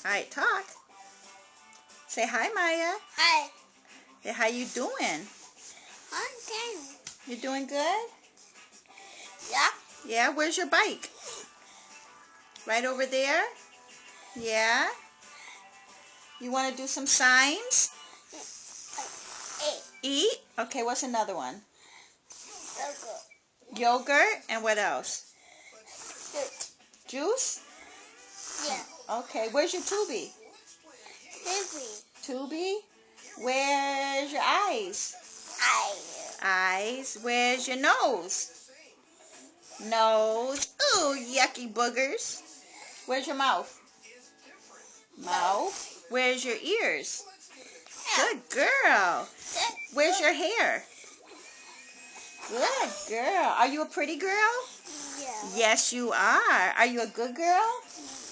All right, talk. Say hi, Maya. Hi. Say, how you doing? Okay. You doing good? Yeah. Yeah, where's your bike? Right over there? Yeah? You want to do some signs? Eat? Okay, what's another one? Yogurt, and what else? Juice? Yeah. Okay, where's your Tubi? Tubi? Where's your eyes? Eyes. Where's your nose? Nose. Ooh, yucky boogers. Where's your mouth? Mouth. Where's your ears? Good girl. Where's your hair? Good girl. Are you a pretty girl? Yeah. Yes, you are. Are you a good girl?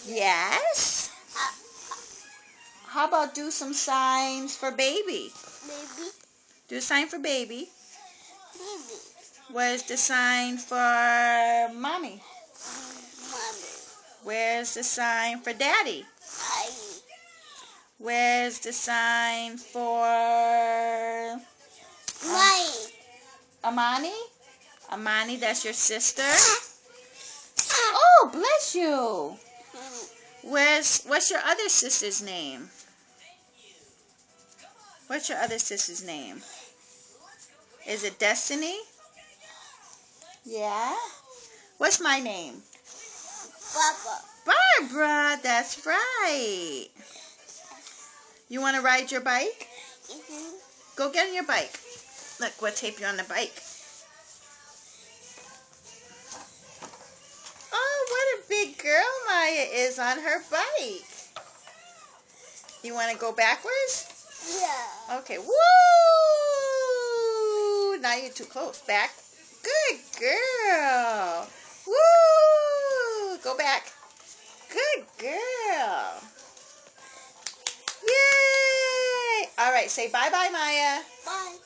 Yes. How about do some signs for baby? Baby. Do a sign for baby. Baby. Where's the sign for mommy? Mommy. Where's the sign for daddy? Daddy. Where's the sign for Amani? Amani, that's your sister. Oh, bless you. What's your other sister's name? What's your other sister's name? Is it Destiny? Yeah. What's my name? Papa. Barbara, that's right. You want to ride your bike? Go get on your bike. Look, we'll tape you on the bike. Oh, what a big girl Maya is on her bike. You want to go backwards? Yeah. Okay, woo! Now you're too close. Back. Good girl. Woo! Go back. Good girl. Yay! All right, say bye-bye, Maya. Bye.